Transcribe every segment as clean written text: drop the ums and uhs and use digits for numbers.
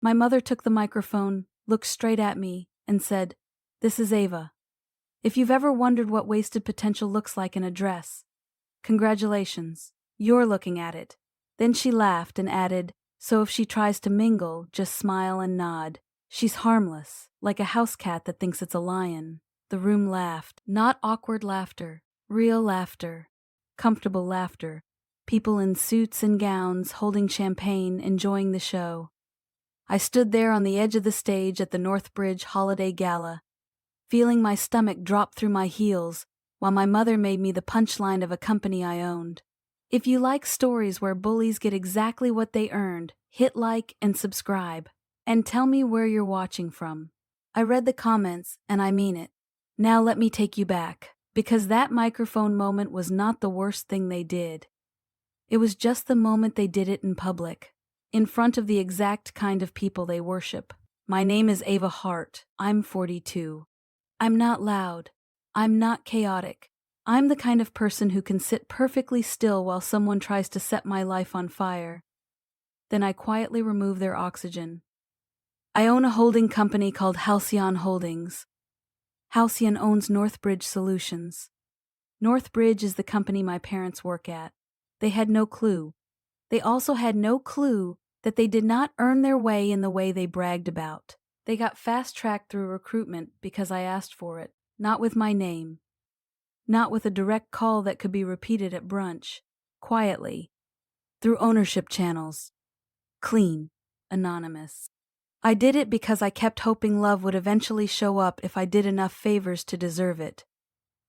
My mother took the microphone, looked straight at me, and said, "This is Ava. If you've ever wondered what wasted potential looks like in a dress, congratulations, you're looking at it." Then she laughed and added, "So if she tries to mingle, just smile and nod. She's harmless, like a house cat that thinks it's a lion." The room laughed. Not awkward laughter, real laughter, comfortable laughter. People in suits and gowns, holding champagne, enjoying the show. I stood there on the edge of the stage at the Northbridge Holiday Gala, feeling my stomach drop through my heels, while my mother made me the punchline of a company I owned. If you like stories where bullies get exactly what they earned, hit like and subscribe. And tell me where you're watching from. I read the comments, and I mean it. Now let me take you back, because that microphone moment was not the worst thing they did. It was just the moment they did it in public, in front of the exact kind of people they worship. My name is Ava Hart. I'm 42. I'm not loud. I'm not chaotic. I'm the kind of person who can sit perfectly still while someone tries to set my life on fire. Then I quietly remove their oxygen. I own a holding company called Halcyon Holdings. Halcyon owns Northbridge Solutions. Northbridge is the company my parents work at. They had no clue. They also had no clue that they did not earn their way in the way they bragged about. They got fast-tracked through recruitment because I asked for it, not with my name. Not with a direct call that could be repeated at brunch, quietly, through ownership channels. Clean, anonymous. I did it because I kept hoping love would eventually show up if I did enough favors to deserve it.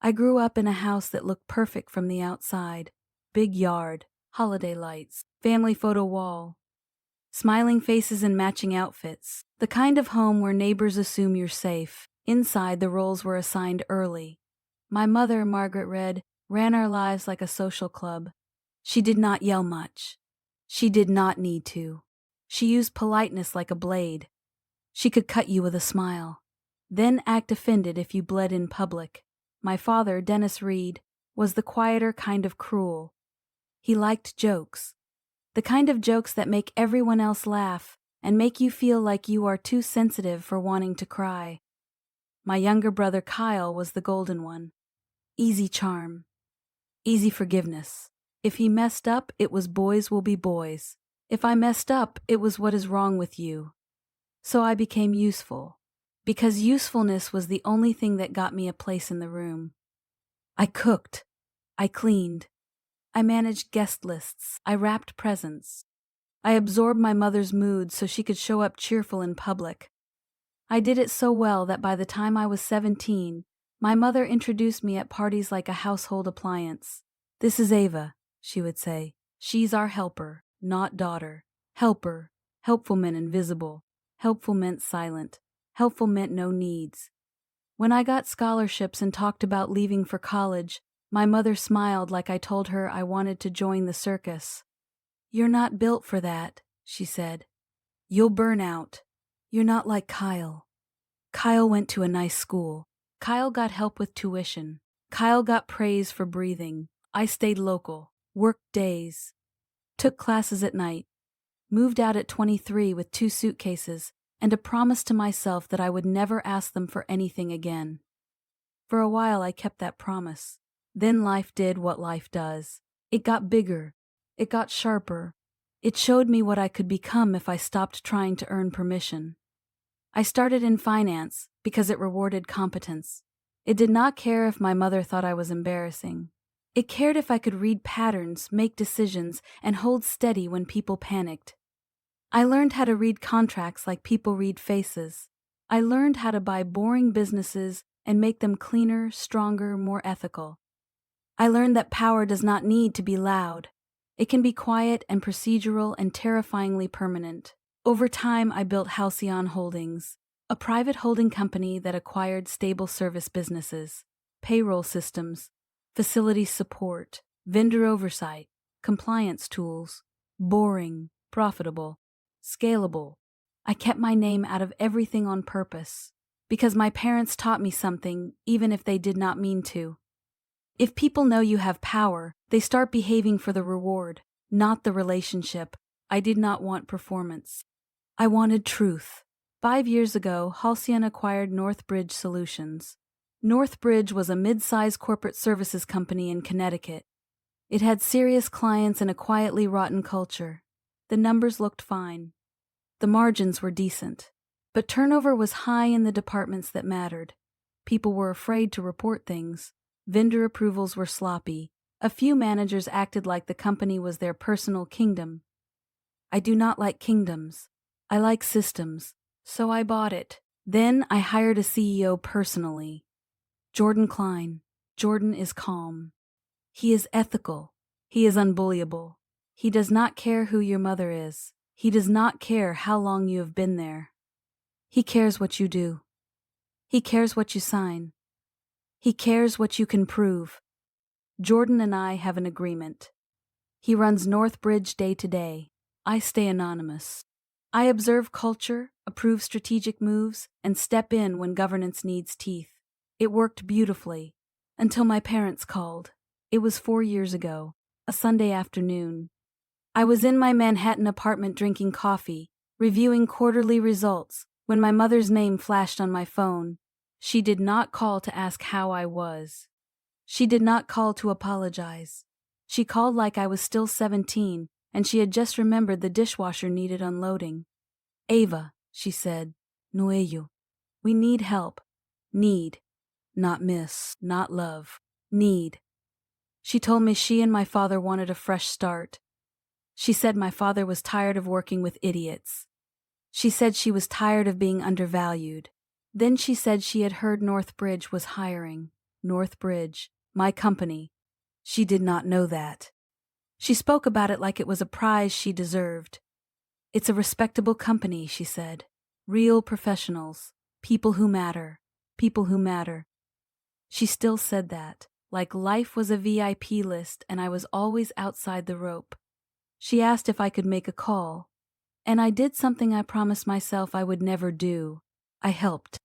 I grew up in a house that looked perfect from the outside. Big yard, holiday lights, family photo wall, smiling faces and matching outfits. The kind of home where neighbors assume you're safe. Inside, the roles were assigned early. My mother, Margaret Red, ran our lives like a social club. She did not yell much. She did not need to. She used politeness like a blade. She could cut you with a smile, then act offended if you bled in public. My father, Dennis Reed, was the quieter kind of cruel. He liked jokes. The kind of jokes that make everyone else laugh and make you feel like you are too sensitive for wanting to cry. My younger brother Kyle was the golden one. Easy charm. Easy forgiveness. If he messed up, it was boys will be boys. If I messed up, it was what is wrong with you. So I became useful, because usefulness was the only thing that got me a place in the room. I cooked. I cleaned. I managed guest lists. I wrapped presents. I absorbed my mother's mood so she could show up cheerful in public. I did it so well that by the time I was 17, my mother introduced me at parties like a household appliance. "This is Ava," she would say. "She's our helper, not daughter. Helper. Helpful meant invisible. Helpful meant silent. Helpful meant no needs." When I got scholarships and talked about leaving for college, my mother smiled like I told her I wanted to join the circus. "You're not built for that," she said. "You'll burn out. You're not like Kyle. Kyle went to a nice school. Kyle got help with tuition. Kyle got praise for breathing. I stayed local, worked days, took classes at night, moved out at 23 with 2 suitcases and a promise to myself that I would never ask them for anything again. For a while I kept that promise. Then life did what life does. It got bigger. It got sharper. It showed me what I could become if I stopped trying to earn permission. I started in finance because it rewarded competence. It did not care if my mother thought I was embarrassing. It cared if I could read patterns, make decisions, and hold steady when people panicked. I learned how to read contracts like people read faces. I learned how to buy boring businesses and make them cleaner, stronger, more ethical. I learned that power does not need to be loud. It can be quiet and procedural and terrifyingly permanent. Over time, I built Halcyon Holdings, a private holding company that acquired stable service businesses, payroll systems, facility support, vendor oversight, compliance tools, boring, profitable, scalable. I kept my name out of everything on purpose, because my parents taught me something, even if they did not mean to. If people know you have power, they start behaving for the reward, not the relationship. I did not want performance. I wanted truth. 5 years ago, Halcyon acquired Northbridge Solutions. Northbridge was a mid-size corporate services company in Connecticut. It had serious clients and a quietly rotten culture. The numbers looked fine. The margins were decent. But turnover was high in the departments that mattered. People were afraid to report things. Vendor approvals were sloppy. A few managers acted like the company was their personal kingdom. I do not like kingdoms. I like systems. So I bought it. Then I hired a CEO personally. Jordan Klein. Jordan is calm. He is ethical. He is unbullyable. He does not care who your mother is. He does not care how long you have been there. He cares what you do. He cares what you sign. He cares what you can prove. Jordan and I have an agreement. He runs Northbridge day to day. I stay anonymous. I observe culture, approve strategic moves, and step in when governance needs teeth. It worked beautifully, until my parents called. It was 4 years ago, a Sunday afternoon. I was in my Manhattan apartment drinking coffee, reviewing quarterly results, when my mother's name flashed on my phone. She did not call to ask how I was. She did not call to apologize. She called like I was still 17, and she had just remembered the dishwasher needed unloading. Ava, she said, no ello. We need help. Need. Not miss, not love. Need. She told me she and my father wanted a fresh start. She said my father was tired of working with idiots. She said she was tired of being undervalued. Then she said she had heard Northbridge was hiring. Northbridge, my company. She did not know that. She spoke about it like it was a prize she deserved. It's a respectable company, she said. Real professionals. People who matter. People who matter. She still said that, like life was a VIP list and I was always outside the rope. She asked if I could make a call, and I did something I promised myself I would never do. I helped.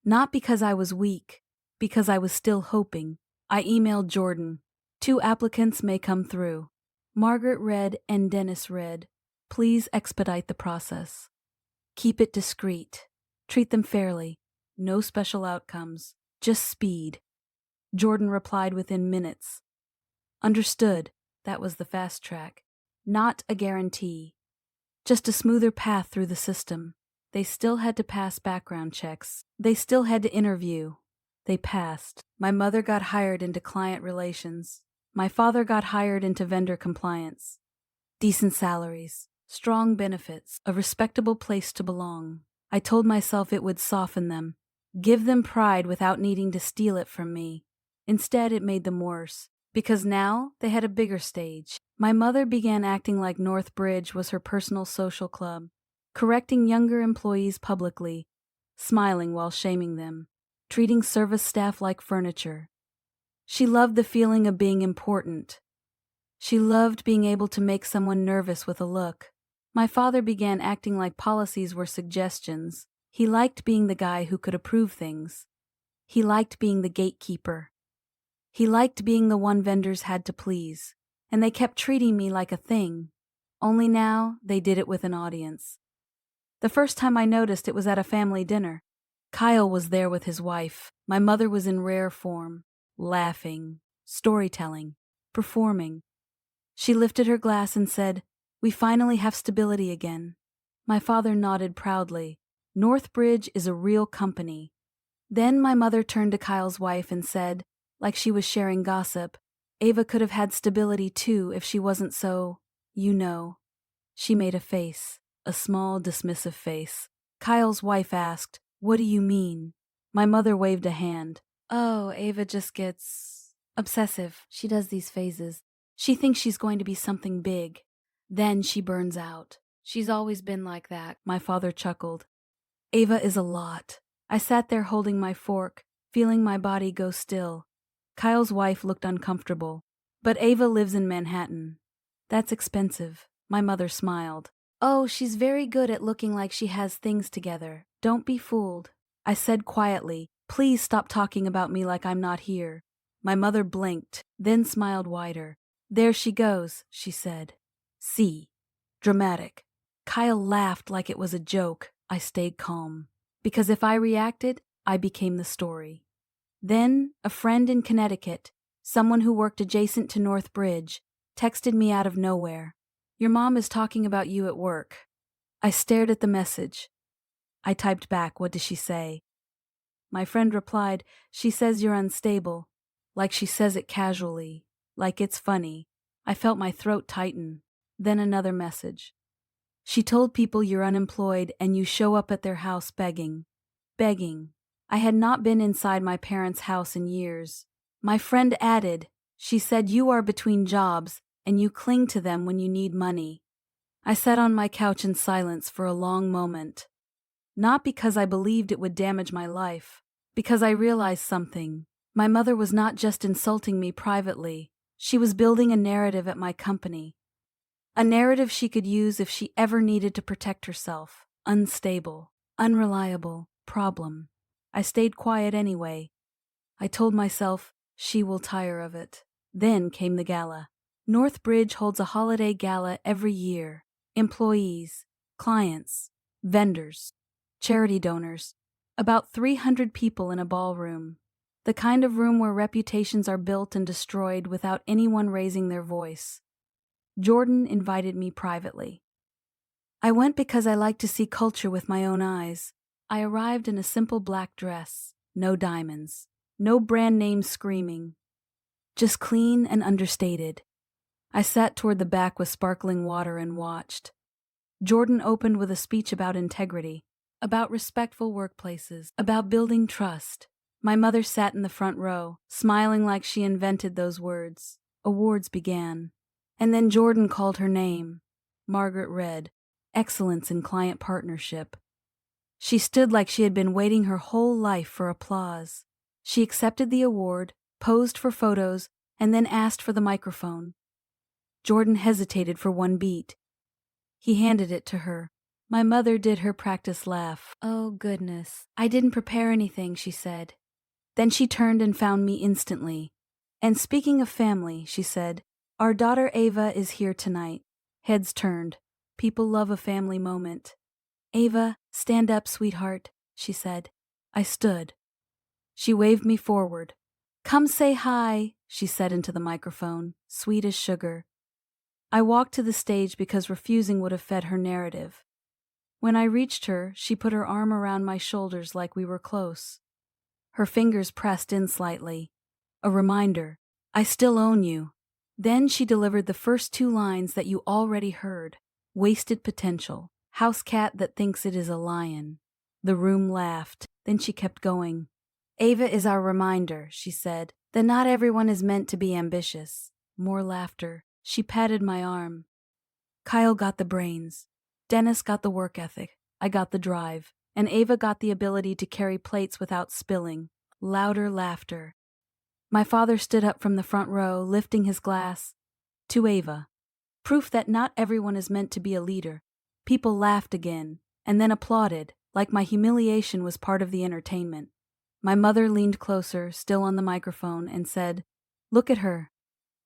Not because I was weak, because I was still hoping. I emailed Jordan. 2 applicants may come through. Margaret read and Dennis read. Please expedite the process. Keep it discreet. Treat them fairly. No special outcomes. Just speed. Jordan replied within minutes. Understood. That was the fast track. Not a guarantee. Just a smoother path through the system. They still had to pass background checks. They still had to interview. They passed. My mother got hired into client relations. My father got hired into vendor compliance. Decent salaries, strong benefits, a respectable place to belong. I told myself it would soften them, give them pride without needing to steal it from me. Instead, it made them worse, because now they had a bigger stage. My mother began acting like Northbridge was her personal social club, correcting younger employees publicly, smiling while shaming them, treating service staff like furniture. She loved the feeling of being important. She loved being able to make someone nervous with a look. My father began acting like policies were suggestions. He liked being the guy who could approve things. He liked being the gatekeeper. He liked being the one vendors had to please, and they kept treating me like a thing. Only now, they did it with an audience. The first time I noticed it was at a family dinner. Kyle was there with his wife. My mother was in rare form, laughing, storytelling, performing. She lifted her glass and said, "We finally have stability again." My father nodded proudly. Northbridge is a real company. Then my mother turned to Kyle's wife and said, like she was sharing gossip, Ava could have had stability too if she wasn't so, you know. She made a face, a small, dismissive face. Kyle's wife asked, "What do you mean?" My mother waved a hand. "Oh, Ava just gets obsessive. She does these phases. She thinks she's going to be something big. Then she burns out. She's always been like that." My father chuckled. Ava is a lot. I sat there holding my fork, feeling my body go still. Kyle's wife looked uncomfortable. "But Ava lives in Manhattan. That's expensive." My mother smiled. "Oh, she's very good at looking like she has things together. Don't be fooled." I said quietly, "Please stop talking about me like I'm not here." My mother blinked, then smiled wider. "There she goes," she said. "See. Dramatic. Kyle laughed like it was a joke. I stayed calm. Because if I reacted, I became the story. Then, a friend in Connecticut, someone who worked adjacent to North Bridge, texted me out of nowhere. "Your mom is talking about you at work." I stared at the message. I typed back, "What does she say?" My friend replied, "She says you're unstable." Like she says it casually, like it's funny. I felt my throat tighten. Then another message. "She told people you're unemployed and you show up at their house begging." Begging. I had not been inside my parents' house in years. My friend added, "She said you are between jobs and you cling to them when you need money." I sat on my couch in silence for a long moment. Not because I believed it would damage my life, because I realized something. My mother was not just insulting me privately, she was building a narrative at my company. A narrative she could use if she ever needed to protect herself. Unstable, unreliable, problem. I stayed quiet anyway. I told myself, she will tire of it. Then came the gala. North Bridge holds a holiday gala every year. Employees, clients, vendors, charity donors. About 300 people in a ballroom. The kind of room where reputations are built and destroyed without anyone raising their voice. Jordan invited me privately. I went because I like to see culture with my own eyes. I arrived in a simple black dress, no diamonds, no brand name screaming, just clean and understated. I sat toward the back with sparkling water and watched. Jordan opened with a speech about integrity, about respectful workplaces, about building trust. My mother sat in the front row, smiling like she invented those words. Awards began. And then Jordan called her name. Margaret read, "Excellence in Client Partnership." She stood like she had been waiting her whole life for applause. She accepted the award, posed for photos, and then asked for the microphone. Jordan hesitated for one beat. He handed it to her. My mother did her practice laugh. "Oh, goodness. I didn't prepare anything," she said. Then she turned and found me instantly. "And speaking of family," she said, "our daughter Ava is here tonight." Heads turned. People love a family moment. "Ava, stand up, sweetheart," she said. I stood. She waved me forward. "Come say hi," she said into the microphone, sweet as sugar. I walked to the stage because refusing would have fed her narrative. When I reached her, she put her arm around my shoulders like we were close. Her fingers pressed in slightly. A reminder, I still own you. Then she delivered the first two lines that you already heard. Wasted potential. House cat that thinks it is a lion. The room laughed. Then she kept going. "Ava is our reminder," she said, "that not everyone is meant to be ambitious." More laughter. She patted my arm. "Kyle got the brains. Dennis got the work ethic. I got the drive. And Ava got the ability to carry plates without spilling." Louder laughter. My father stood up from the front row, lifting his glass. "To Ava." Proof that not everyone is meant to be a leader. People laughed again, and then applauded, like my humiliation was part of the entertainment. My mother leaned closer, still on the microphone, and said, "Look at her.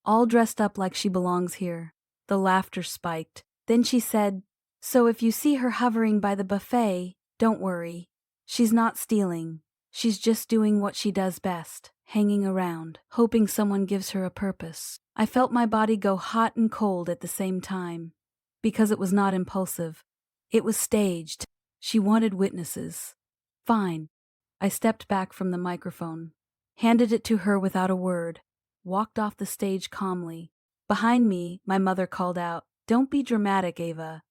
All dressed up like she belongs here." The laughter spiked. Then she said, "So if you see her hovering by the buffet, don't worry. She's not stealing. She's just doing what she does best, hanging around, hoping someone gives her a purpose." I felt my body go hot and cold at the same time. Because it was not impulsive. It was staged. She wanted witnesses. Fine. I stepped back from the microphone, handed it to her without a word, walked off the stage calmly. Behind me, my mother called out, "Don't be dramatic, Ava.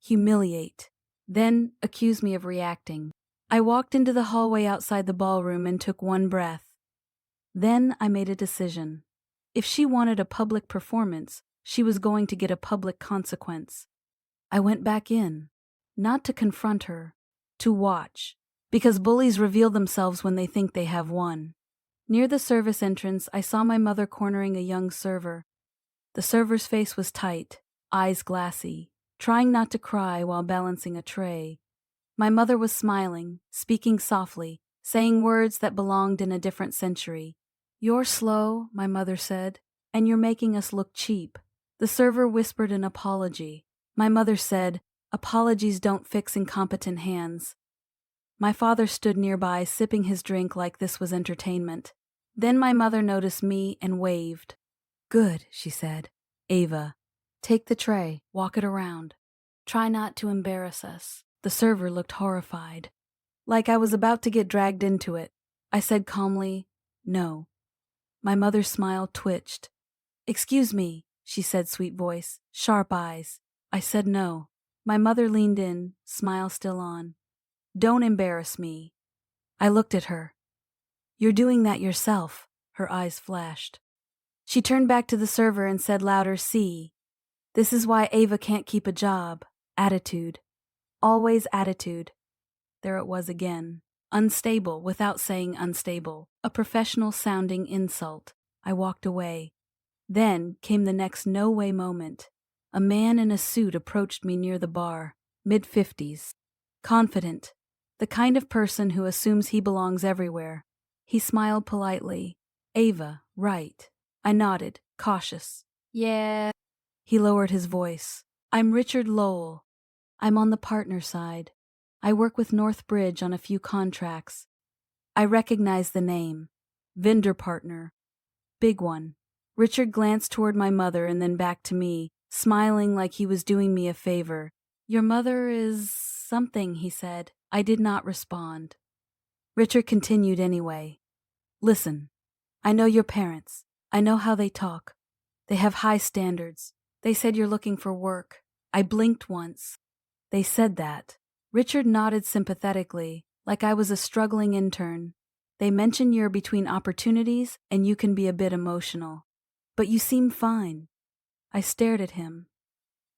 Humiliate." Then accused me of reacting. I walked into the hallway outside the ballroom and took one breath. Then I made a decision. If she wanted a public performance, she was going to get a public consequence. I went back in, not to confront her, to watch, because bullies reveal themselves when they think they have won. Near the service entrance, I saw my mother cornering a young server. The server's face was tight, eyes glassy, trying not to cry while balancing a tray. My mother was smiling, speaking softly, saying words that belonged in a different century. "You're slow," my mother said, "and you're making us look cheap." The server whispered an apology. My mother said, Apologies don't fix incompetent hands. My father stood nearby, sipping his drink like this was entertainment. Then my mother noticed me and waved. Good, she said. Ava, take the tray, walk it around. Try not to embarrass us. The server looked horrified. Like I was about to get dragged into it. I said calmly, no. My mother's smile twitched. Excuse me, she said, sweet voice, sharp eyes. I said no. My mother leaned in, smile still on. Don't embarrass me. I looked at her. You're doing that yourself, her eyes flashed. She turned back to the server and said louder, see. This is why Ava can't keep a job. Attitude. Always attitude. There it was again. Unstable without saying unstable. A professional-sounding insult. I walked away. Then came the next no-way moment. A man in a suit approached me near the bar, mid-50s. Confident. The kind of person who assumes he belongs everywhere. He smiled politely. Ava, right. I nodded, cautious. Yeah. He lowered his voice. I'm Richard Lowell. I'm on the partner side. I work with Northbridge on a few contracts. I recognize the name. Vendor partner. Big one. Richard glanced toward my mother and then back to me, smiling like he was doing me a favor. Your mother is something, he said. I did not respond. Richard continued anyway. Listen, I know your parents. I know how they talk. They have high standards. They said you're looking for work. I blinked once. They said that. Richard nodded sympathetically, like I was a struggling intern. They mention you're between opportunities and you can be a bit emotional. But you seem fine. I stared at him.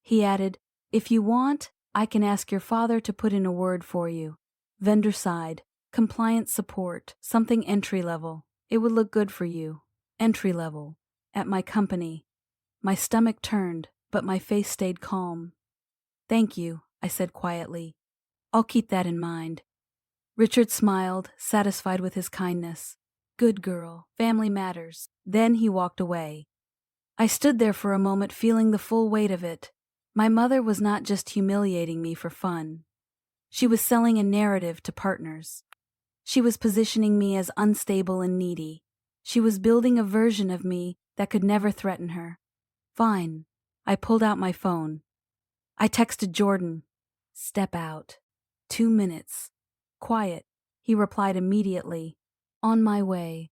He added, if you want, I can ask your father to put in a word for you. Vendor side, compliance support, something entry level. It would look good for you. Entry level. At my company. My stomach turned, but my face stayed calm. Thank you, I said quietly. I'll keep that in mind. Richard smiled, satisfied with his kindness. Good girl, family matters. Then he walked away. I stood there for a moment feeling the full weight of it. My mother was not just humiliating me for fun. She was selling a narrative to partners. She was positioning me as unstable and needy. She was building a version of me that could never threaten her. Fine. I pulled out my phone. I texted Jordan. Step out. 2 minutes. Quiet. He replied immediately. On my way.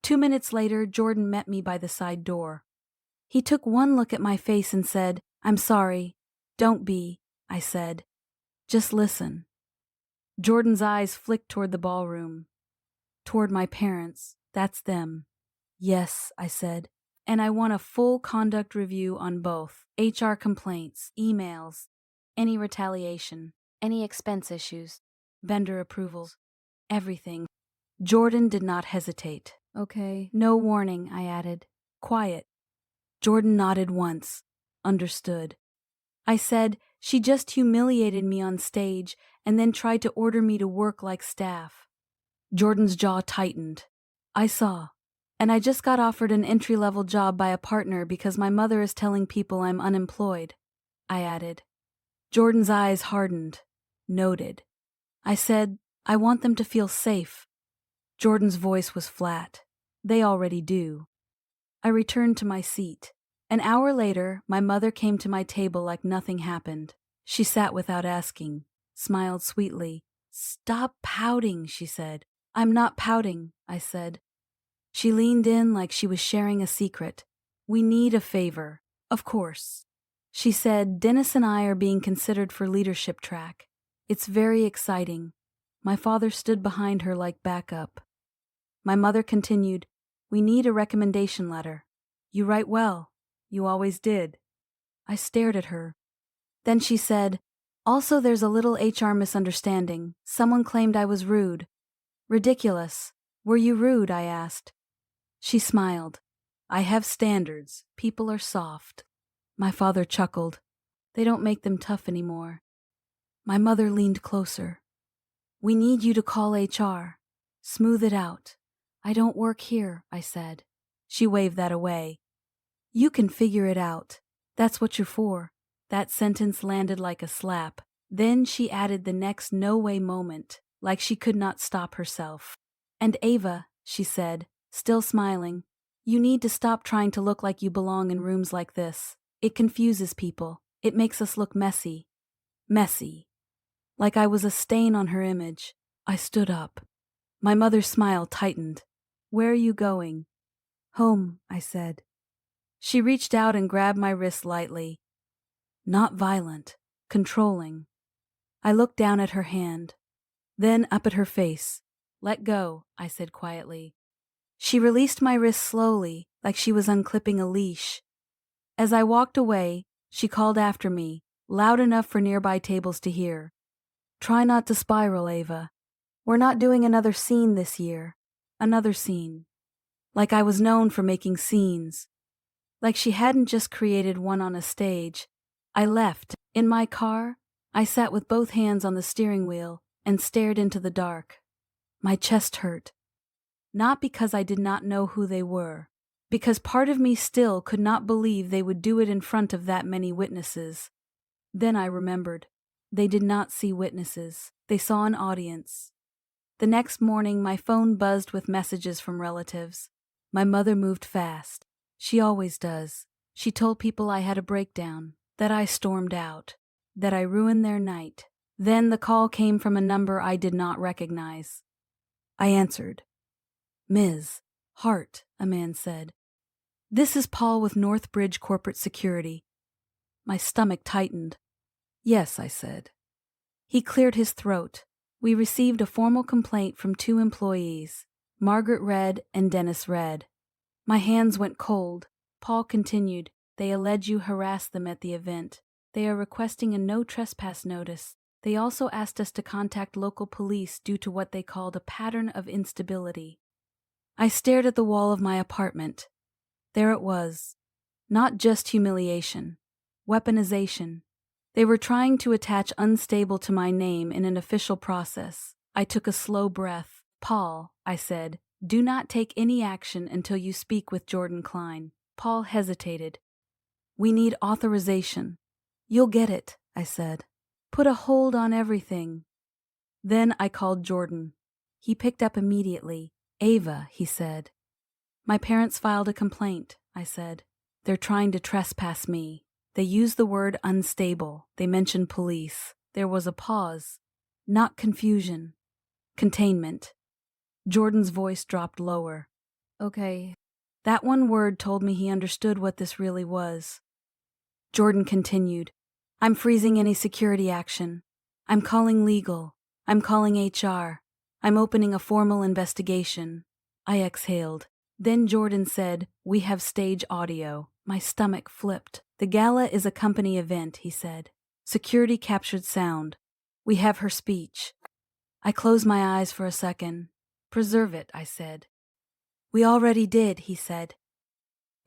2 minutes later, Jordan met me by the side door. He took one look at my face and said, I'm sorry. Don't be, I said. Just listen. Jordan's eyes flicked toward the ballroom. Toward my parents. That's them. Yes, I said. And I want a full conduct review on both. HR complaints, emails, any retaliation, any expense issues, vendor approvals, everything. Jordan did not hesitate. Okay. No warning, I added. Quiet. Jordan nodded once. Understood. I said, she just humiliated me on stage and then tried to order me to work like staff. Jordan's jaw tightened. I saw. And I just got offered an entry-level job by a partner because my mother is telling people I'm unemployed. I added. Jordan's eyes hardened. Noted. I said, I want them to feel safe. Jordan's voice was flat. They already do. I returned to my seat. An hour later, my mother came to my table like nothing happened. She sat without asking, smiled sweetly. Stop pouting, she said. I'm not pouting, I said. She leaned in like she was sharing a secret. We need a favor. Of course. She said, Dennis and I are being considered for leadership track. It's very exciting. My father stood behind her like backup. My mother continued, we need a recommendation letter. You write well. You always did. I stared at her. Then she said, also there's a little HR misunderstanding. Someone claimed I was rude. Ridiculous. Were you rude? I asked. She smiled. I have standards. People are soft. My father chuckled. They don't make them tough anymore. My mother leaned closer. We need you to call HR. Smooth it out. I don't work here, I said. She waved that away. You can figure it out. That's what you're for. That sentence landed like a slap. Then she added the next no way moment, like she could not stop herself. And Ava, she said, still smiling, you need to stop trying to look like you belong in rooms like this. It confuses people. It makes us look messy. Messy. Like I was a stain on her image. I stood up. My mother's smile tightened. Where are you going? Home, I said. She reached out and grabbed my wrist lightly. Not violent, controlling. I looked down at her hand, then up at her face. Let go, I said quietly. She released my wrist slowly, like she was unclipping a leash. As I walked away, she called after me, loud enough for nearby tables to hear. Try not to spiral, Ava. We're not doing another scene this year. Another scene. Like I was known for making scenes. Like she hadn't just created one on a stage. I left. In my car, I sat with both hands on the steering wheel and stared into the dark. My chest hurt. Not because I did not know who they were, because part of me still could not believe they would do it in front of that many witnesses. Then I remembered. They did not see witnesses. They saw an audience. The next morning, my phone buzzed with messages from relatives. My mother moved fast. She always does. She told people I had a breakdown, that I stormed out, that I ruined their night. Then the call came from a number I did not recognize. I answered. Ms. Hart, a man said. This is Paul with Northbridge Corporate Security. My stomach tightened. Yes, I said. He cleared his throat. We received a formal complaint from 2 employees, Margaret Red and Dennis Red. My hands went cold. Paul continued, they allege you harassed them at the event. They are requesting a no trespass notice. They also asked us to contact local police due to what they called a pattern of instability. I stared at the wall of my apartment. There it was. Not just humiliation. Weaponization. They were trying to attach unstable to my name in an official process. I took a slow breath. Paul, I said, do not take any action until you speak with Jordan Klein. Paul hesitated. We need authorization. You'll get it, I said. Put a hold on everything. Then I called Jordan. He picked up immediately. Ava, he said. My parents filed a complaint, I said. They're trying to trespass me. They used the word unstable. They mentioned police. There was a pause. Not confusion. Containment. Jordan's voice dropped lower. Okay. That one word told me he understood what this really was. Jordan continued. I'm freezing any security action. I'm calling legal. I'm calling HR. I'm opening a formal investigation. I exhaled. Then Jordan said, we have stage audio. My stomach flipped. The gala is a company event, he said. Security captured sound. We have her speech. I closed my eyes for a second. Preserve it, I said. We already did, he said.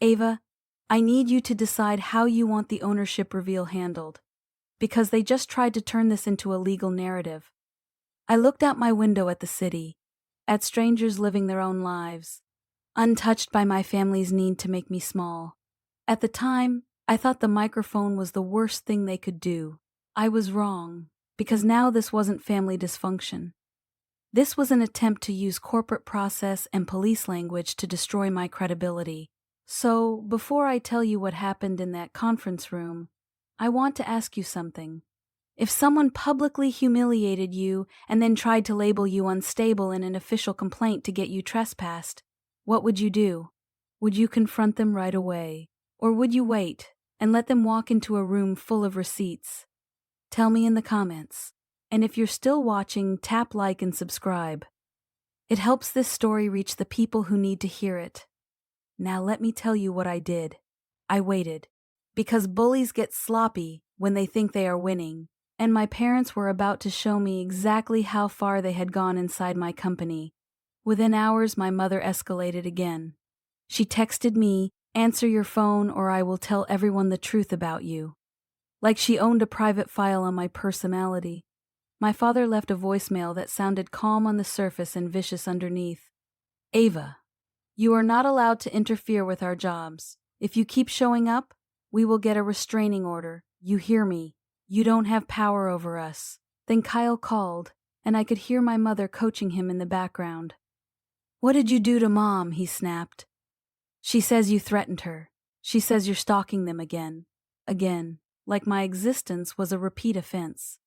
Ava, I need you to decide how you want the ownership reveal handled, because they just tried to turn this into a legal narrative. I looked out my window at the city, at strangers living their own lives, untouched by my family's need to make me small. At the time, I thought the microphone was the worst thing they could do. I was wrong, because now this wasn't family dysfunction. This was an attempt to use corporate process and police language to destroy my credibility. So, before I tell you what happened in that conference room, I want to ask you something. If someone publicly humiliated you and then tried to label you unstable in an official complaint to get you trespassed, what would you do? Would you confront them right away? Or would you wait and let them walk into a room full of receipts? Tell me in the comments. And if you're still watching, tap like and subscribe. It helps this story reach the people who need to hear it. Now let me tell you what I did. I waited. Because bullies get sloppy when they think they are winning, and my parents were about to show me exactly how far they had gone inside my company. Within hours, my mother escalated again. She texted me, "Answer your phone or I will tell everyone the truth about you." Like she owned a private file on my personality. My father left a voicemail that sounded calm on the surface and vicious underneath. Ava, you are not allowed to interfere with our jobs. If you keep showing up, we will get a restraining order. You hear me. You don't have power over us. Then Kyle called, and I could hear my mother coaching him in the background. What did you do to Mom? He snapped. She says you threatened her. She says you're stalking them again. Again, like my existence was a repeat offense.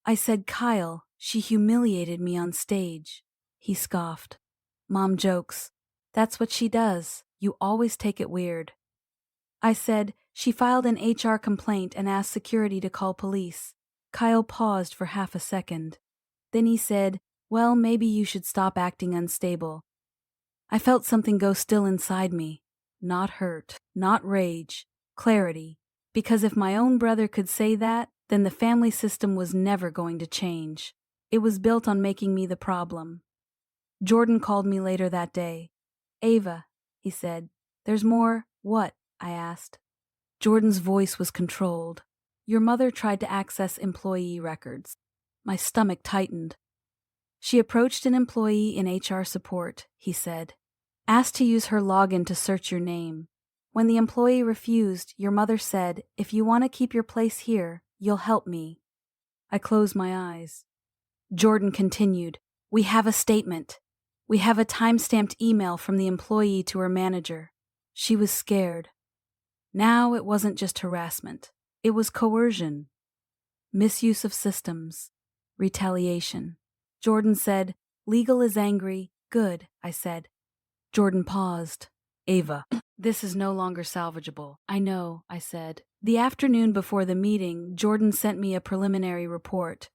I said, Kyle, she humiliated me on stage. He scoffed. Mom jokes. That's what she does. You always take it weird. I said, she filed an HR complaint and asked security to call police. Kyle paused for half a second. Then he said, well, maybe you should stop acting unstable. I felt something go still inside me. Not hurt, not rage, clarity. Because if my own brother could say that, then the family system was never going to change. It was built on making me the problem. Jordan called me later that day. Ava, he said. There's more. What? I asked. Jordan's voice was controlled. Your mother tried to access employee records. My stomach tightened. She approached an employee in HR support, he said. Asked to use her login to search your name. When the employee refused, your mother said, if you want to keep your place here, you'll help me. I closed my eyes. Jordan continued, we have a statement. We have a time-stamped email from the employee to her manager. She was scared. Now it wasn't just harassment. It was coercion. Misuse of systems. Retaliation. Jordan said, legal is angry. Good, I said. Jordan paused. Ava, this is no longer salvageable. I know, I said. The afternoon before the meeting, Jordan sent me a preliminary report.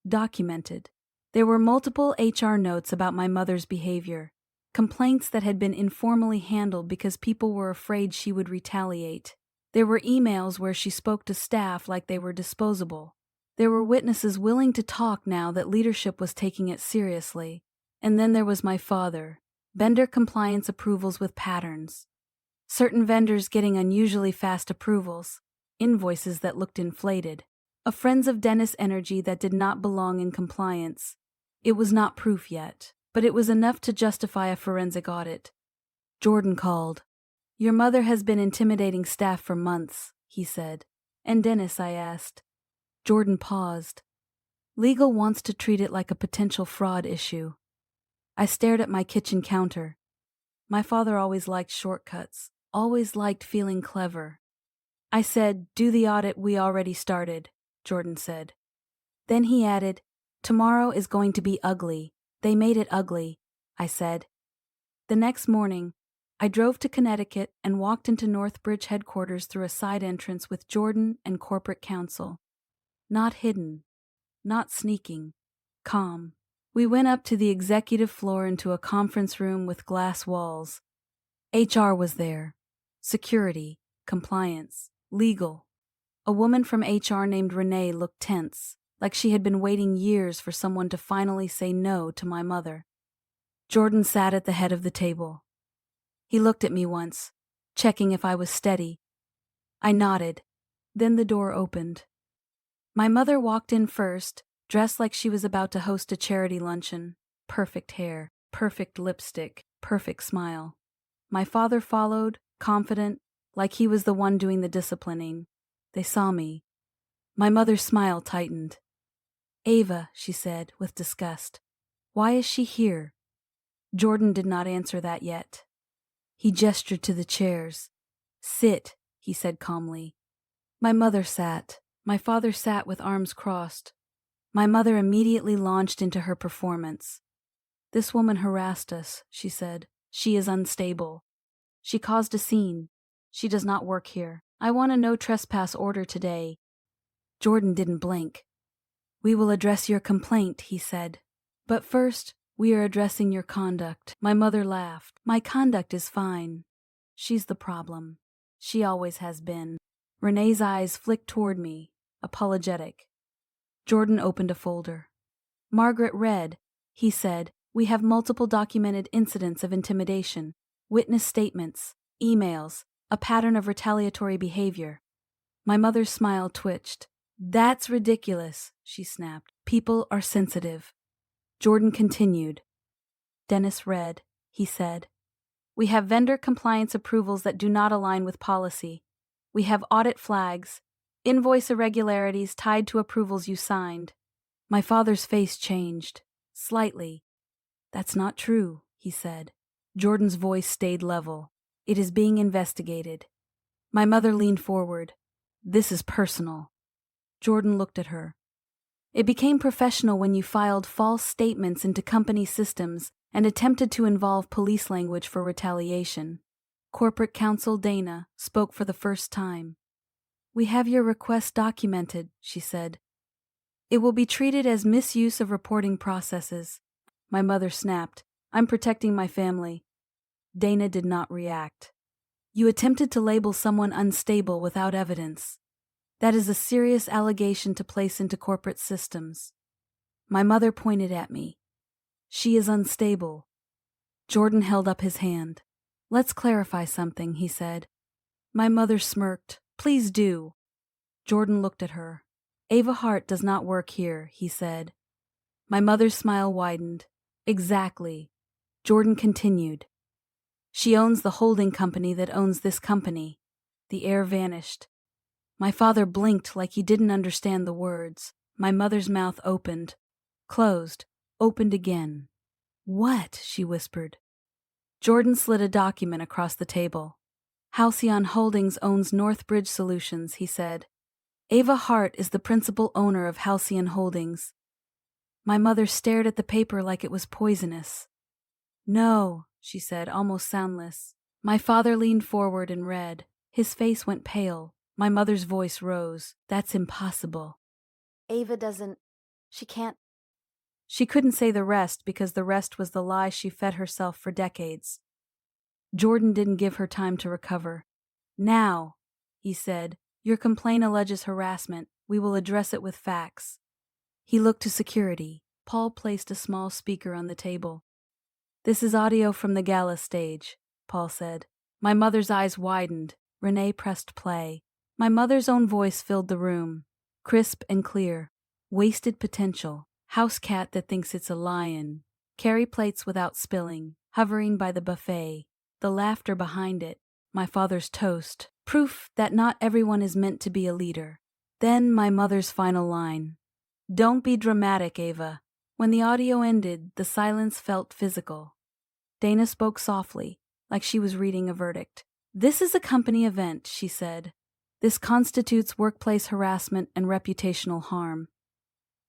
Documented. There were multiple HR notes about my mother's behavior. Complaints that had been informally handled because people were afraid she would retaliate. There were emails where she spoke to staff like they were disposable. There were witnesses willing to talk now that leadership was taking it seriously. And then there was my father. Vendor compliance approvals with patterns. Certain vendors getting unusually fast approvals. Invoices that looked inflated. A Friends of Dennis energy that did not belong in compliance. It was not proof yet, but it was enough to justify a forensic audit. Jordan called. Your mother has been intimidating staff for months, he said. And Dennis, I asked. Jordan paused. Legal wants to treat it like a potential fraud issue. I stared at my kitchen counter. My father always liked shortcuts, always liked feeling clever. I said, do the audit we already started, Jordan said. Then he added, tomorrow is going to be ugly. They made it ugly, I said. The next morning, I drove to Connecticut and walked into Northbridge headquarters through a side entrance with Jordan and corporate counsel. Not hidden, not sneaking, calm. We went up to the executive floor into a conference room with glass walls. HR was there. Security, compliance, legal. A woman from HR named Renee looked tense, like she had been waiting years for someone to finally say no to my mother. Jordan sat at the head of the table. He looked at me once, checking if I was steady. I nodded. Then the door opened. My mother walked in first, dressed like she was about to host a charity luncheon. Perfect hair, perfect lipstick, perfect smile. My father followed, confident, like he was the one doing the disciplining. They saw me. My mother's smile tightened. Ava, she said, with disgust. Why is she here? Jordan did not answer that yet. He gestured to the chairs. Sit, he said calmly. My mother sat. My father sat with arms crossed. My mother immediately launched into her performance. This woman harassed us, she said. She is unstable. She caused a scene. She does not work here. I want a no trespass order today. Jordan didn't blink. We will address your complaint, he said. But first, we are addressing your conduct. My mother laughed. My conduct is fine. She's the problem. She always has been. Renee's eyes flicked toward me, apologetic. Jordan opened a folder. Margaret read. He said, we have multiple documented incidents of intimidation, witness statements, emails, a pattern of retaliatory behavior. My mother's smile twitched. That's ridiculous, she snapped. People are sensitive. Jordan continued. Dennis read. He said, we have vendor compliance approvals that do not align with policy. We have audit flags. Invoice irregularities tied to approvals you signed. My father's face changed. Slightly. That's not true, he said. Jordan's voice stayed level. It is being investigated. My mother leaned forward. This is personal. Jordan looked at her. It became professional when you filed false statements into company systems and attempted to involve police language for retaliation. Corporate counsel Dana spoke for the first time. We have your request documented, she said. It will be treated as misuse of reporting processes. My mother snapped. I'm protecting my family. Dana did not react. You attempted to label someone unstable without evidence. That is a serious allegation to place into corporate systems. My mother pointed at me. She is unstable. Jordan held up his hand. Let's clarify something, he said. My mother smirked. Please do. Jordan looked at her. Ava Hart does not work here, he said. My mother's smile widened. Exactly. Jordan continued. She owns the holding company that owns this company. The air vanished. My father blinked like he didn't understand the words. My mother's mouth opened. Closed. Opened again. What? She whispered. Jordan slid a document across the table. Halcyon Holdings owns Northbridge Solutions, he said. Ava Hart is the principal owner of Halcyon Holdings. My mother stared at the paper like it was poisonous. No, she said, almost soundless. My father leaned forward and read. His face went pale. My mother's voice rose. That's impossible. Ava doesn't... She can't... She couldn't say the rest because the rest was the lie she fed herself for decades. Jordan didn't give her time to recover. Now, he said, your complaint alleges harassment. We will address it with facts. He looked to security. Paul placed a small speaker on the table. This is audio from the gala stage, Paul said. My mother's eyes widened. Renee pressed play. My mother's own voice filled the room. Crisp and clear. Wasted potential. House cat that thinks it's a lion. Carry plates without spilling. Hovering by the buffet. The laughter behind it. My father's toast. Proof that not everyone is meant to be a leader. Then my mother's final line. Don't be dramatic, Ava. When the audio ended, the silence felt physical. Dana spoke softly, like she was reading a verdict. This is a company event, she said. This constitutes workplace harassment and reputational harm.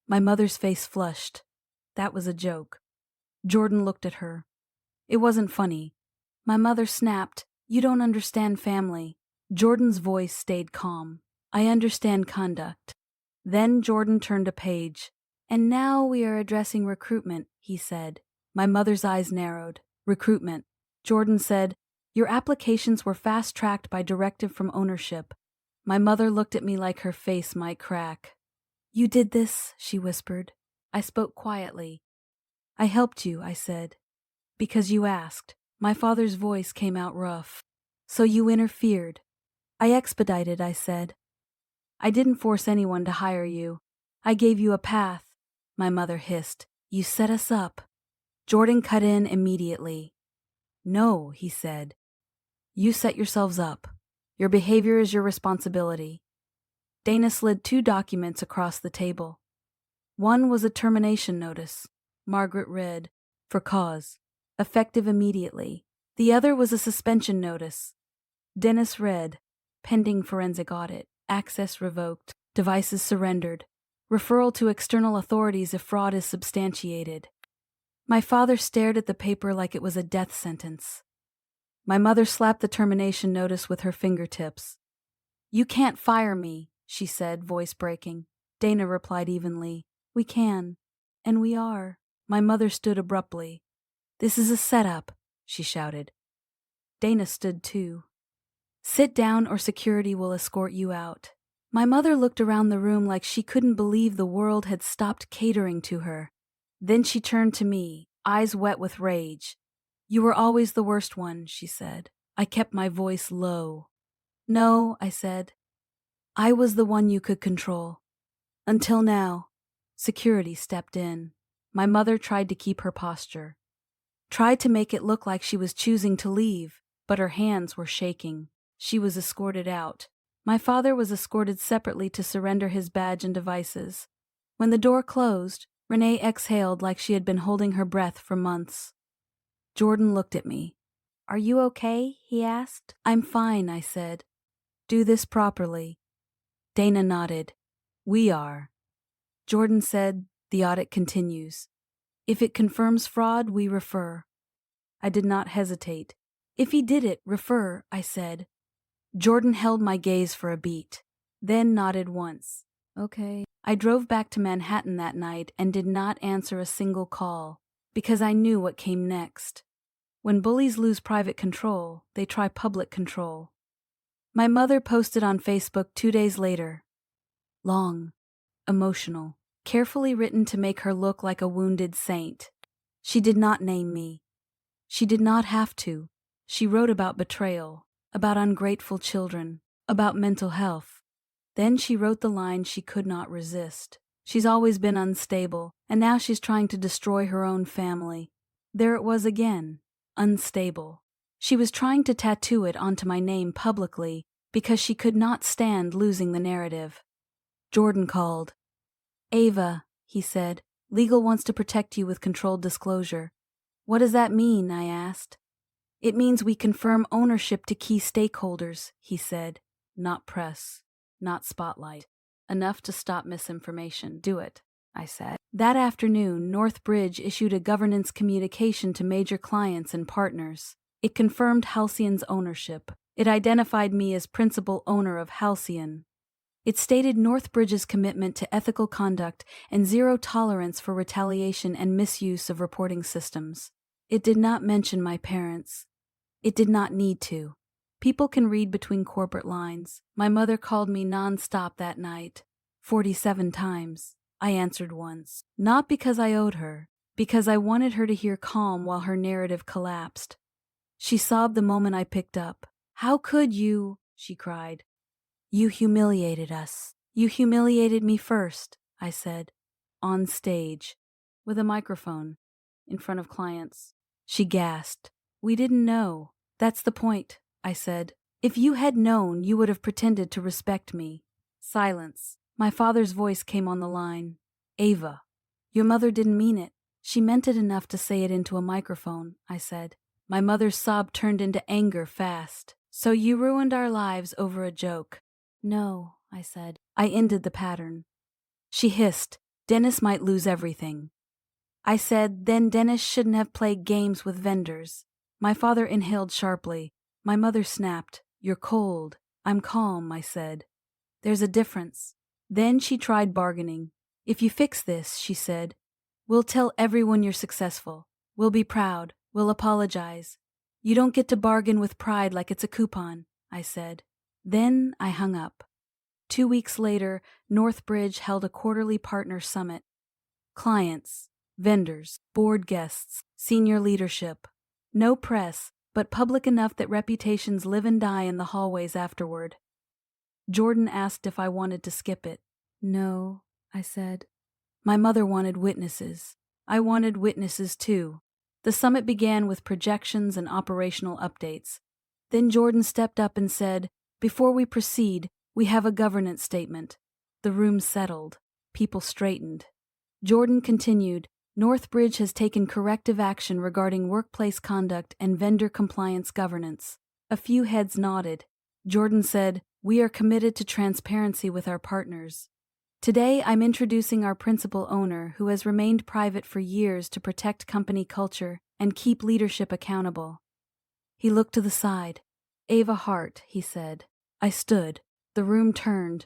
My mother's face flushed. That was a joke. Jordan looked at her. It wasn't funny. My mother snapped, You don't understand family. Jordan's voice stayed calm. I understand conduct. Then Jordan turned a page. And now we are addressing recruitment, he said. My mother's eyes narrowed. Recruitment. Jordan said, Your applications were fast-tracked by directive from ownership. My mother looked at me like her face might crack. You did this, she whispered. I spoke quietly. I helped you, I said. Because you asked. My father's voice came out rough. So you interfered. I expedited, I said. I didn't force anyone to hire you. I gave you a path. My mother hissed. You set us up. Jordan cut in immediately. No, he said. You set yourselves up. Your behavior is your responsibility. Dana slid 2 documents across the table. One was a termination notice. Margaret read, for cause, effective immediately. The other was a suspension notice. Dennis read, pending forensic audit, access revoked, devices surrendered, referral to external authorities if fraud is substantiated. My father stared at the paper like it was a death sentence. My mother slapped the termination notice with her fingertips. You can't fire me, she said, voice breaking. Dana replied evenly. We can. And we are. My mother stood abruptly. This is a setup, she shouted. Dana stood too. Sit down or security will escort you out. My mother looked around the room like she couldn't believe the world had stopped catering to her. Then she turned to me, eyes wet with rage. You were always the worst one, she said. I kept my voice low. No, I said. I was the one you could control. Until now. Security stepped in. My mother tried to keep her posture. Tried to make it look like she was choosing to leave, but her hands were shaking. She was escorted out. My father was escorted separately to surrender his badge and devices. When the door closed, Renee exhaled like she had been holding her breath for months. Jordan looked at me. "Are you okay?" he asked. "I'm fine," I said. "Do this properly." Dana nodded. "We are." Jordan said, "The audit continues. If it confirms fraud, we refer." I did not hesitate. "If he did it, refer," I said. Jordan held my gaze for a beat, then nodded once. "Okay." I drove back to Manhattan that night and did not answer a single call, because I knew what came next. When bullies lose private control, they try public control. My mother posted on Facebook 2 days later. Long, emotional, carefully written to make her look like a wounded saint. She did not name me. She did not have to. She wrote about betrayal, about ungrateful children, about mental health. Then she wrote the line she could not resist. She's always been unstable, and now she's trying to destroy her own family. There it was again, unstable. She was trying to tattoo it onto my name publicly because she could not stand losing the narrative. Jordan called. "Ava," he said, "legal wants to protect you with controlled disclosure." "What does that mean?" I asked. "It means we confirm ownership to key stakeholders," he said. "Not press, not spotlight. Enough to stop misinformation. Do it," I said. That afternoon, Northbridge issued a governance communication to major clients and partners. It confirmed Halcyon's ownership. It identified me as principal owner of Halcyon. It stated Northbridge's commitment to ethical conduct and zero tolerance for retaliation and misuse of reporting systems. It did not mention my parents. It did not need to. People can read between corporate lines. My mother called me non-stop that night, 47 times. I answered once. Not because I owed her, because I wanted her to hear calm while her narrative collapsed. She sobbed the moment I picked up. "How could you?" she cried. "You humiliated us. You humiliated me first," I said. On stage, with a microphone, in front of clients. She gasped. "We didn't know. That's the point," I said. "If you had known, you would have pretended to respect me." Silence. My father's voice came on the line. "Ava, your mother didn't mean it. She meant it enough to say it into a microphone," I said. My mother's sob turned into anger fast. "So you ruined our lives over a joke." "No," I said. I ended the pattern. She hissed. "Dennis might lose everything." I said, "Then Dennis shouldn't have played games with vendors." My father inhaled sharply. My mother snapped. "You're cold." "I'm calm," I said. "There's a difference." Then she tried bargaining. "If you fix this," she said, "we'll tell everyone you're successful. We'll be proud. We'll apologize." "You don't get to bargain with pride like it's a coupon," I said. Then I hung up. 2 weeks later, Northbridge held a quarterly partner summit. Clients, vendors, board guests, senior leadership. No press, but public enough that reputations live and die in the hallways afterward. Jordan asked if I wanted to skip it. "No," I said. My mother wanted witnesses. I wanted witnesses too. The summit began with projections and operational updates. Then Jordan stepped up and said, "Before we proceed, we have a governance statement." The room settled. People straightened. Jordan continued, "Northbridge has taken corrective action regarding workplace conduct and vendor compliance governance." A few heads nodded. Jordan said, "We are committed to transparency with our partners. Today, I'm introducing our principal owner, who has remained private for years to protect company culture and keep leadership accountable." He looked to the side. "Ava Hart," he said. I stood. The room turned.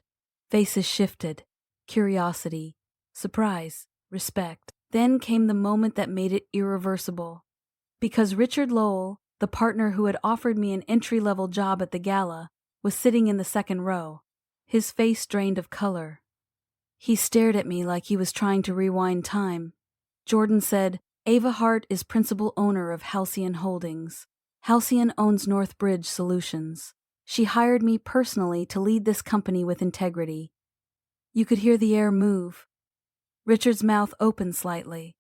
Faces shifted. Curiosity, surprise, respect. Then came the moment that made it irreversible. Because Richard Lowell, the partner who had offered me an entry-level job at the gala, was sitting in the second row. His face drained of color. He stared at me like he was trying to rewind time. Jordan said, "Ava Hart is principal owner of Halcyon Holdings. Halcyon owns Northbridge Solutions. She hired me personally to lead this company with integrity." You could hear the air move. Richard's mouth opened slightly.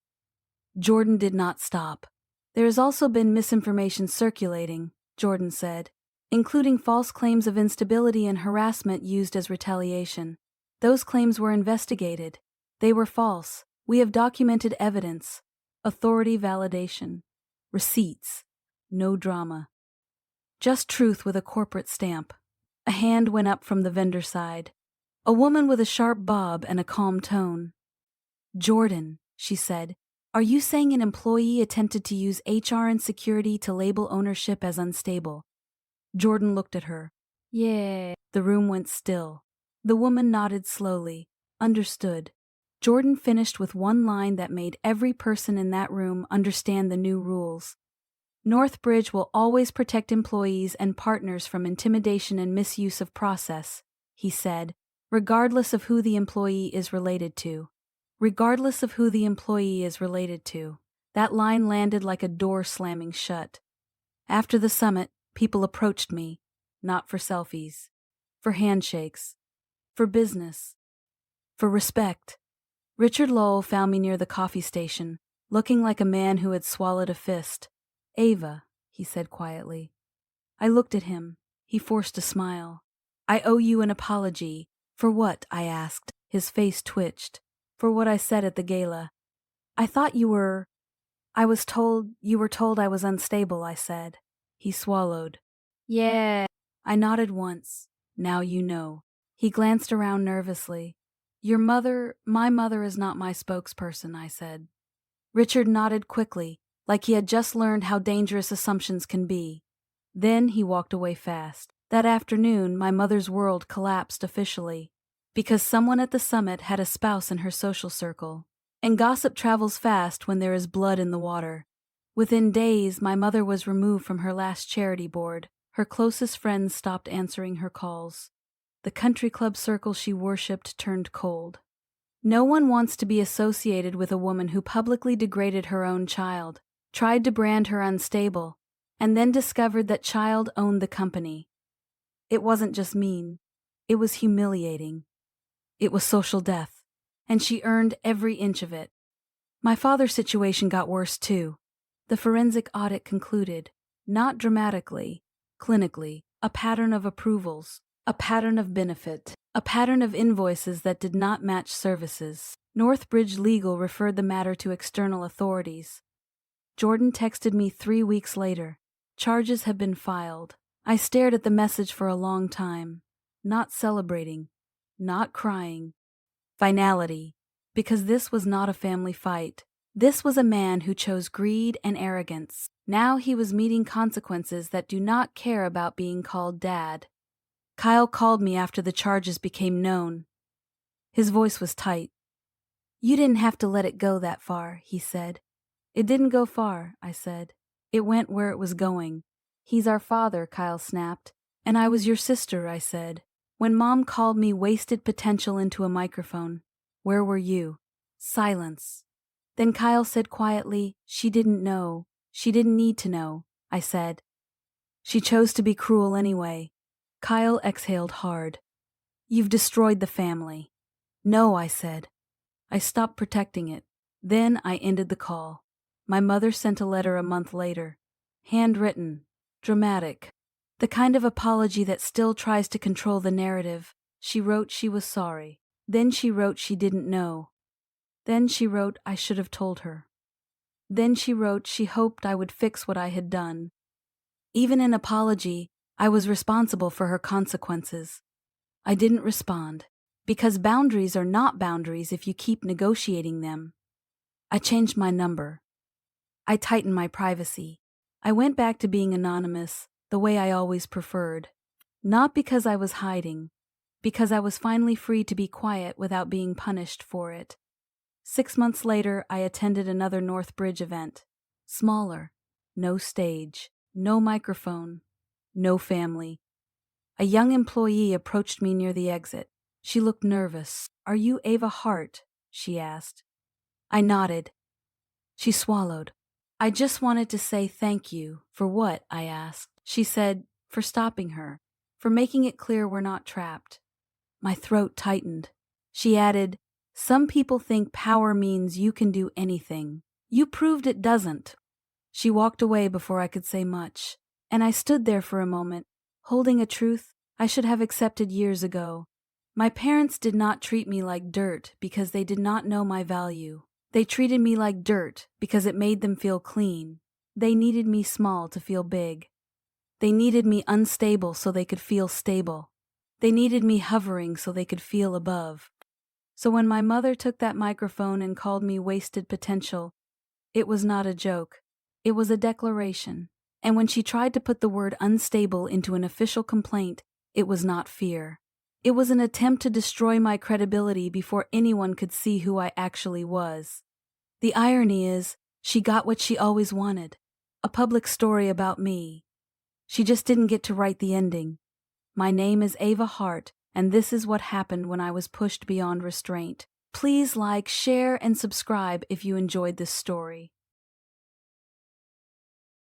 Jordan did not stop. "There has also been misinformation circulating," Jordan said. including false claims of instability and harassment used as retaliation. Those claims were investigated. They were false. We have documented evidence. Authority validation. Receipts. No drama. Just truth with a corporate stamp. A hand went up from the vendor side. A woman with a sharp bob and a calm tone. "Jordan," she said, "are you saying an employee attempted to use HR insecurity to label ownership as unstable?" Jordan looked at her. "Yeah." The room went still. The woman nodded slowly. Understood. Jordan finished with one line that made every person in that room understand the new rules. "Northbridge will always protect employees and partners from intimidation and misuse of process," he said, "regardless of who the employee is related to." Regardless of who the employee is related to. That line landed like a door slamming shut. After the summit, people approached me, not for selfies, for handshakes, for business, for respect. Richard Lowell found me near the coffee station, looking like a man who had swallowed a fist. "Ava," he said quietly. I looked at him. He forced a smile. "I owe you an apology." "For what?" I asked. His face twitched. "For what I said at the gala. I thought you were... you were told I was unstable," I said. He swallowed. "Yeah." I nodded once. "Now you know." He glanced around nervously. My mother is not my spokesperson," I said. Richard nodded quickly, like he had just learned how dangerous assumptions can be. Then he walked away fast. That afternoon, my mother's world collapsed officially, because someone at the summit had a spouse in her social circle. And gossip travels fast when there is blood in the water. Within days, my mother was removed from her last charity board. Her closest friends stopped answering her calls. The country club circle she worshipped turned cold. No one wants to be associated with a woman who publicly degraded her own child, tried to brand her unstable, and then discovered that child owned the company. It wasn't just mean. It was humiliating. It was social death, and she earned every inch of it. My father's situation got worse too. The forensic audit concluded, not dramatically, clinically, a pattern of approvals, a pattern of benefit, a pattern of invoices that did not match services. Northbridge Legal referred the matter to external authorities. Jordan texted me 3 weeks later. "Charges have been filed." I stared at the message for a long time, not celebrating, not crying. Finality. Because this was not a family fight. This was a man who chose greed and arrogance. Now he was meeting consequences that do not care about being called Dad. Kyle called me after the charges became known. His voice was tight. "You didn't have to let it go that far," he said. "It didn't go far," I said. "It went where it was going." "He's our father," Kyle snapped. "And I was your sister," I said. When Mom called me wasted potential into a microphone, where were you? Silence. Then Kyle said quietly, "She didn't know. She didn't need to know," I said. "She chose to be cruel anyway." Kyle exhaled hard. "You've destroyed the family." "No," I said. I stopped protecting it. Then I ended the call. My mother sent a letter a month later. Handwritten. Dramatic. The kind of apology that still tries to control the narrative. She wrote she was sorry. Then she wrote she didn't know. Then she wrote I should have told her. Then she wrote she hoped I would fix what I had done. Even in apology, I was responsible for her consequences. I didn't respond, because boundaries are not boundaries if you keep negotiating them. I changed my number. I tightened my privacy. I went back to being anonymous, the way I always preferred. Not because I was hiding, because I was finally free to be quiet without being punished for it. 6 months later, I attended another Northbridge event. Smaller. No stage. No microphone. No family. A young employee approached me near the exit. She looked nervous. "Are you Ava Hart?" she asked. I nodded. She swallowed. "I just wanted to say thank you." "For what?" I asked. She said, "For stopping her. For making it clear we're not trapped." My throat tightened. She added, "Some people think power means you can do anything. You proved it doesn't." She walked away before I could say much, and I stood there for a moment, holding a truth I should have accepted years ago. My parents did not treat me like dirt because they did not know my value. They treated me like dirt because it made them feel clean. They needed me small to feel big. They needed me unstable so they could feel stable. They needed me hovering so they could feel above. So when my mother took that microphone and called me wasted potential, it was not a joke. It was a declaration. And when she tried to put the word unstable into an official complaint, it was not fear. It was an attempt to destroy my credibility before anyone could see who I actually was. The irony is, she got what she always wanted, a public story about me. She just didn't get to write the ending. My name is Ava Hart, and this is what happened when I was pushed beyond restraint. Please like, share, and subscribe if you enjoyed this story.